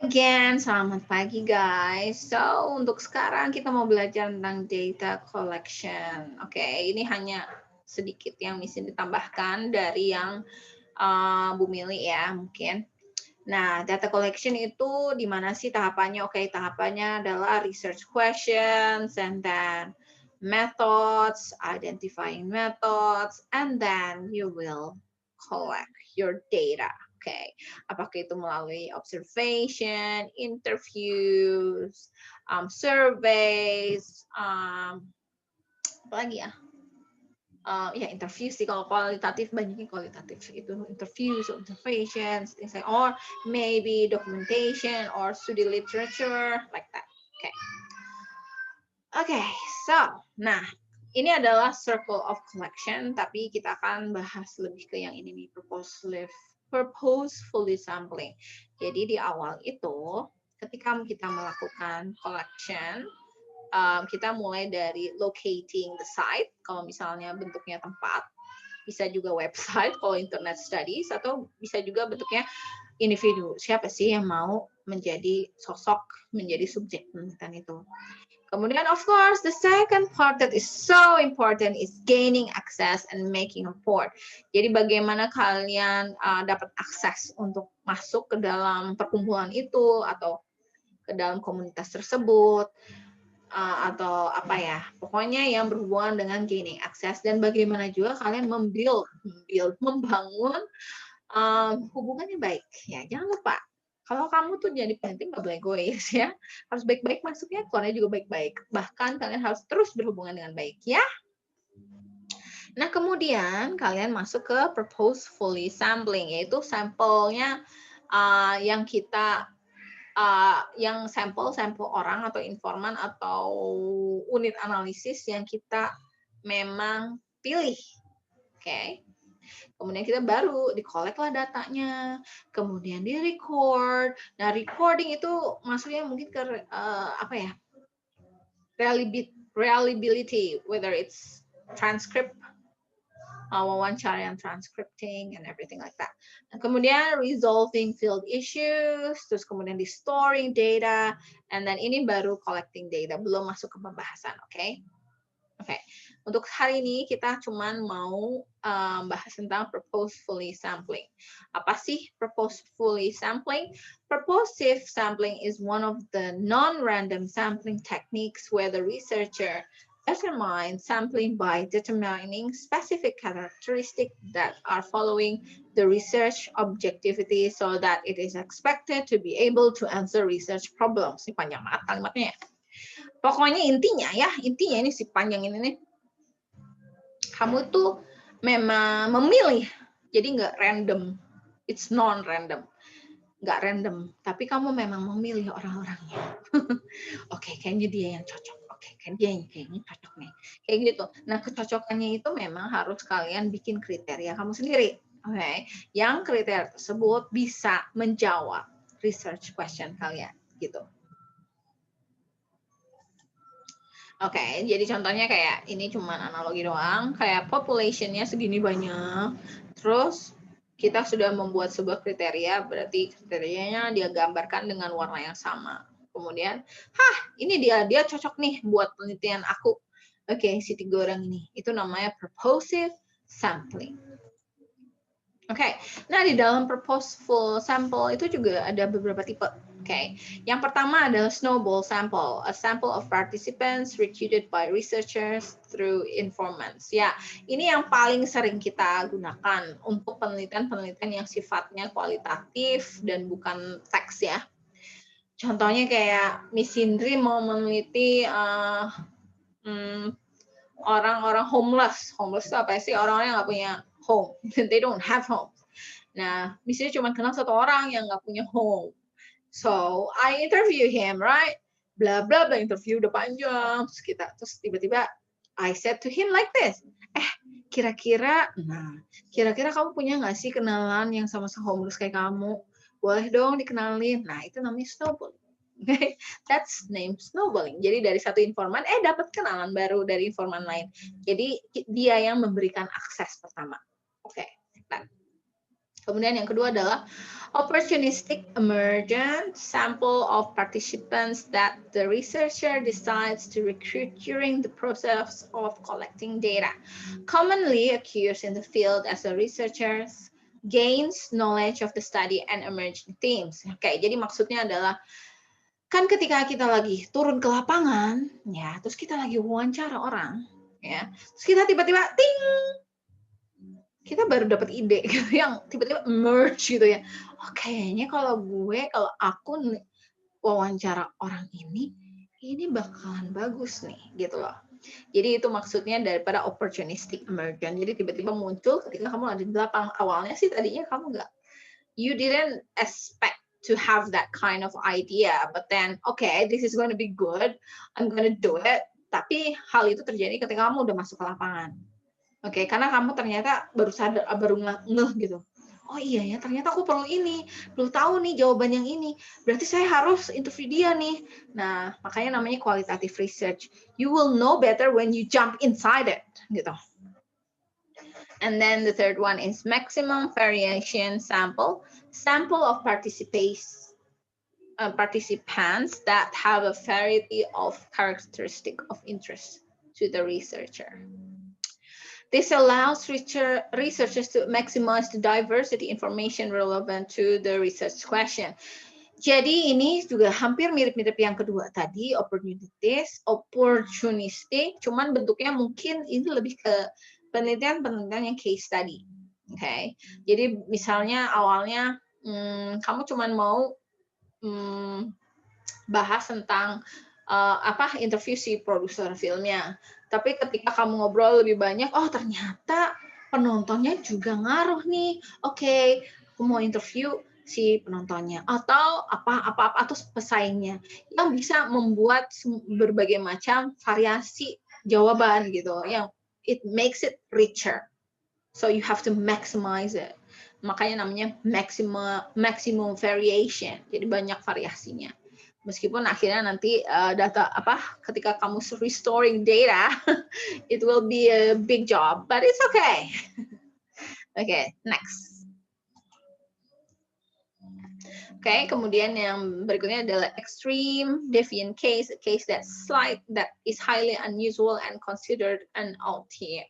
Again, selamat pagi guys. So, untuk sekarang kita mau belajar tentang data collection. Oke, ini hanya sedikit yang bisa ditambahkan dari yang Bu Mili ya mungkin. Nah, data collection itu di mana sih tahapannya? Oke, tahapannya adalah research questions and then methods, identifying methods, and then you will collect your data. Oke, apakah itu melalui observation, interviews, surveys, apa lagi ya? Ya interview sih kalau kualitatif banyaknya kualitatif itu interviews, observations, things like or maybe documentation or studi literature like that. Okay, so nah ini adalah circle of collection tapi kita akan bahas lebih ke yang ini nih purposefully sampling. Jadi di awal itu ketika kita melakukan collection kita mulai dari locating the site, kalau misalnya bentuknya tempat, bisa juga website kalau internet studies, atau bisa juga bentuknya individu. Siapa sih yang mau menjadi sosok, menjadi subjek penelitian itu. Kemudian, of course, the second part that is so important is gaining access and making a report. Jadi bagaimana kalian dapat akses untuk masuk ke dalam perkumpulan itu, atau ke dalam komunitas tersebut, atau apa ya, pokoknya yang berhubungan dengan gaining access dan bagaimana juga kalian membangun hubungan yang baik. Ya, jangan lupa kalau kamu tuh jadi penting nggak boleh egois ya, harus baik-baik masuknya, keluarnya juga baik-baik. Bahkan kalian harus terus berhubungan dengan baik ya. Nah kemudian kalian masuk ke purposefully sampling, yaitu sampelnya yang kita yang sampel orang atau informan atau unit analisis yang kita memang pilih. Oke. Kemudian kita baru di-collect lah datanya, kemudian di-record. Nah, recording itu maksudnya mungkin ke apa ya? Reliability, whether it's transcript, wawancara yang transcripting and everything like that. Dan kemudian resolving field issues, terus kemudian di storing data, and then ini baru collecting data, belum masuk ke pembahasan, oke? Oke, untuk hari ini kita cuman mau bahas tentang purposefully sampling. Apa sih purposefully sampling? Purposive sampling is one of the non-random sampling techniques where the researcher determine sampling by determining specific characteristics that are following the research objectivity so that it is expected to be able to answer research problems. Ini panjang banget kalimatnya ya. Pokoknya intinya ini si panjang ini nih. Kamu tuh memang memilih, jadi nggak random. It's non-random. Nggak random, tapi kamu memang memilih orang-orangnya. Oke, kayaknya dia yang cocok. Oke, kayaknya cocok nih. Kayak gitu. Nah, kecocokannya itu memang harus kalian bikin kriteria kamu sendiri. Oke, yang kriteria tersebut bisa menjawab research question kalian gitu. Oke, jadi contohnya kayak ini cuman analogi doang, kayak population-nya segini banyak, terus kita sudah membuat sebuah kriteria, berarti kriterianya dia gambarkan dengan warna yang sama. Kemudian, ini dia cocok nih buat penelitian aku. Oke, si 3 orang ini. Itu namanya purposive sampling. Oke, nah di dalam purposeful sample itu juga ada beberapa tipe. Oke, yang pertama adalah snowball sample, a sample of participants recruited by researchers through informants. Ya, ini yang paling sering kita gunakan untuk penelitian-penelitian yang sifatnya kualitatif dan bukan teks ya. Contohnya kayak Miss Indri mau meneliti orang-orang homeless. Homeless itu apa sih? Orang-orang yang nggak punya home. They don't have home. Nah, misalnya cuma kenal satu orang yang nggak punya home. So, I interview him, right? Bla bla bla, interview udah panjang. Terus tiba-tiba I said to him like this. Kira-kira kamu punya nggak sih kenalan yang sama-sama homeless kayak kamu? Boleh dong dikenalin. Nah, itu namanya snowballing. Okay, that's name snowballing. Jadi dari satu informan, dapat kenalan baru dari informan lain. Jadi dia yang memberikan akses pertama. Oke. Kemudian yang kedua adalah opportunistic emergent sample of participants that the researcher decides to recruit during the process of collecting data. Commonly occurs in the field as a researcher gains knowledge of the study and emerging themes. Oke, jadi maksudnya adalah kan ketika kita lagi turun ke lapangan, ya, terus kita lagi wawancara orang, ya, terus kita tiba-tiba ting, kita baru dapat ide gitu yang tiba-tiba merge gitu ya. Oh, kayaknya kalau aku wawancara orang ini bakalan bagus nih gitu loh. Jadi itu maksudnya daripada opportunistic emergent. Jadi tiba-tiba muncul ketika kamu ada di belakang. Awalnya sih tadinya kamu nggak, you didn't expect to have that kind of idea, but then okay, this is going to be good, I'm going to do it. Tapi hal itu terjadi ketika kamu udah masuk ke lapangan. Oke, karena kamu ternyata baru sadar, baru ngeh gitu. Oh iya ya, ternyata aku perlu ini, perlu tahu nih jawaban yang ini. Berarti saya harus interview dia nih. Nah, makanya namanya qualitative research. You will know better when you jump inside it, gitu. And then the third one is maximum variation sample. Sample of participants that have a variety of characteristics of interest to the researcher. This allows researchers to maximize the diversity information relevant to the research question. Jadi ini juga hampir mirip-mirip yang kedua tadi, opportunistic, cuman bentuknya mungkin ini lebih ke penelitian yang case study. Okay. Jadi misalnya awalnya kamu cuman mau bahas tentang interview si produser filmnya. Tapi ketika kamu ngobrol lebih banyak, oh ternyata penontonnya juga ngaruh nih. Oke, aku mau interview si penontonnya atau apa atau pesaingnya yang bisa membuat berbagai macam variasi jawaban gitu, yang it makes it richer. So you have to maximize it. Makanya namanya maximum variation. Jadi banyak variasinya. Meskipun akhirnya nanti ketika kamu restoring data, it will be a big job, but it's okay. Okay, next. Okay, kemudian yang berikutnya adalah extreme deviant case, a case that is highly unusual and considered an outlier.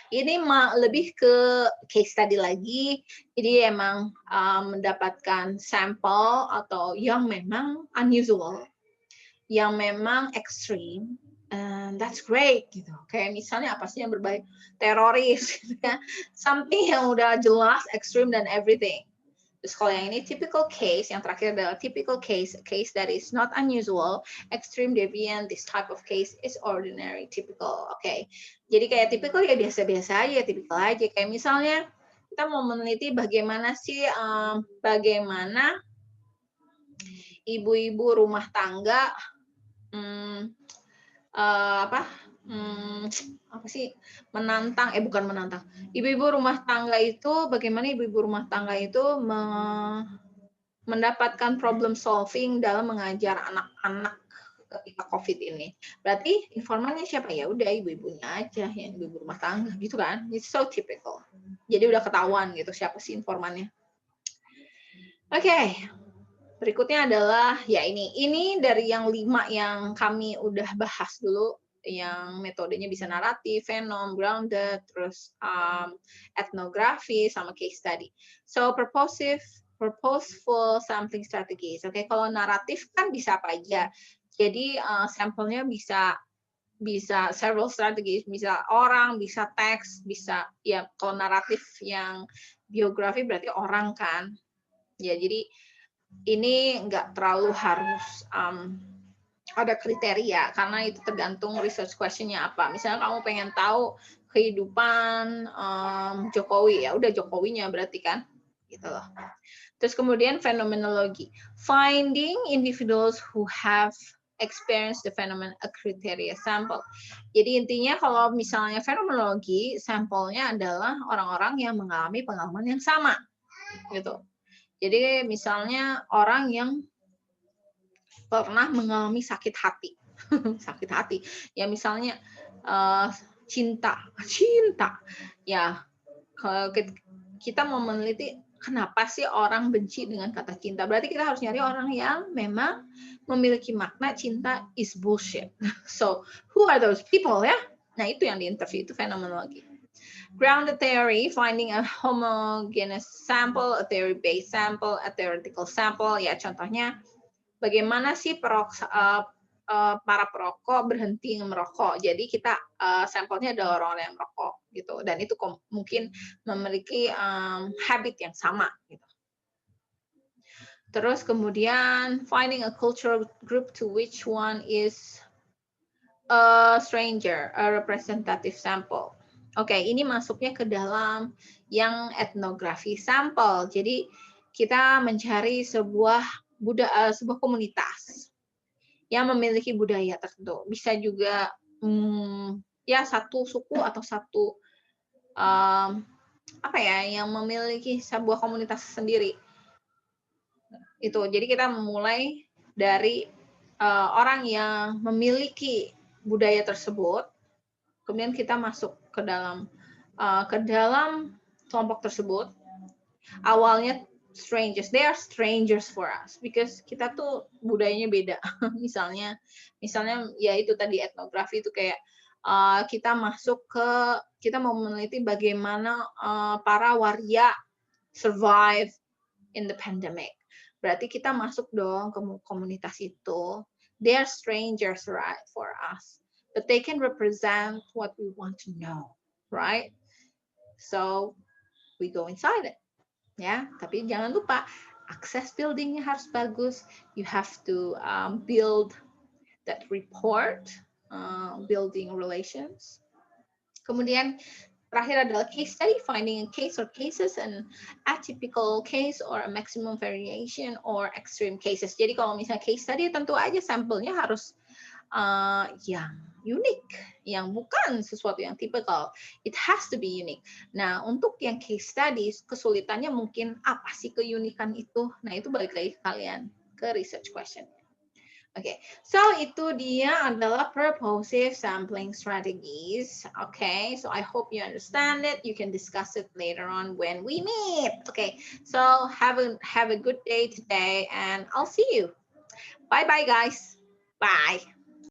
Ini lebih ke case study lagi, jadi emang mendapatkan sampel atau yang memang unusual, yang memang ekstrim, and that's great gitu. Kayak misalnya apa sih yang berbahaya? Teroris, gitu ya. Something yang udah jelas ekstrim dan everything. Terus kalau yang ini typical case, yang terakhir adalah typical case, a case that is not unusual, extreme deviant, this type of case is ordinary, typical. Oke. Jadi kayak typical ya biasa-biasa aja, typical aja. Kayak misalnya kita mau meneliti bagaimana sih bagaimana ibu-ibu rumah tangga ibu-ibu rumah tangga itu bagaimana ibu-ibu rumah tangga itu mendapatkan problem solving dalam mengajar anak-anak ketika COVID ini. Berarti informannya siapa? Ya udah ibu-ibunya aja, yang ibu rumah tangga gitu kan. It's so typical. Jadi udah ketahuan gitu siapa sih informannya. Oke. Berikutnya adalah ya ini dari yang 5 yang kami udah bahas dulu, yang metodenya bisa naratif, fenom, grounded, terus etnografi sama case study. So purposeful sampling strategies. Oke, kalau naratif kan bisa apa aja. Jadi sampelnya bisa several strategies, bisa orang, bisa teks, bisa ya kalau naratif yang biografi berarti orang kan. Ya jadi ini nggak terlalu harus ada kriteria karena itu tergantung research questionnya apa. Misalnya kamu pengen tahu kehidupan Jokowi, ya udah Jokowinya berarti kan, gitu loh. Terus kemudian fenomenologi, finding individuals who have experienced the phenomenon a criteria sample. Jadi intinya kalau misalnya fenomenologi, sampelnya adalah orang-orang yang mengalami pengalaman yang sama, gitu. Jadi misalnya orang yang pernah mengalami sakit hati, sakit hati, ya misalnya cinta, ya kalau kita mau meneliti kenapa sih orang benci dengan kata cinta? Berarti kita harus nyari orang yang memang memiliki makna cinta is bullshit. So, who are those people ya? Nah, itu yang di interview, itu fenomenologi. Grounded theory, finding a homogeneous sample, a theory-based sample, a theoretical sample. Ya, contohnya bagaimana sih para perokok berhenti merokok. Jadi kita sampelnya ada orang-orang yang merokok gitu, dan itu mungkin memiliki habit yang sama gitu. Terus kemudian finding a cultural group to which one is a stranger, a representative sample. Oke, ini masuknya ke dalam yang etnografi sampel. Jadi kita mencari sebuah komunitas yang memiliki budaya tertentu. Bisa juga ya satu suku atau satu yang memiliki sebuah komunitas sendiri. Itu. Jadi kita memulai dari orang yang memiliki budaya tersebut, kemudian kita masuk ke dalam kelompok tersebut. Awalnya strangers, they are strangers for us because kita tuh budayanya beda. misalnya ya itu tadi etnografi itu kayak kita mau meneliti bagaimana para waria survive in the pandemic. Berarti kita masuk dong ke komunitas itu. They are strangers, right, for us, but they can represent what we want to know, right? So we go inside it. Ya, tapi jangan lupa akses buildingnya harus bagus. You have to build that report, building relations. Kemudian terakhir adalah case study, finding a case or cases, an atypical case or a maximum variation or extreme cases. Jadi kalau misalnya case study tentu aja sampelnya harus yang unik, yang bukan sesuatu yang typical. It has to be unique. Nah, untuk yang case studies, kesulitannya mungkin apa sih keunikan itu? Nah, itu balik lagi ke kalian, ke research question. Okay, so itu dia adalah purposive sampling strategies. Okay, so I hope you understand it. You can discuss it later on when we meet. Okay, so have a good day today, and I'll see you. Bye bye, guys. Bye.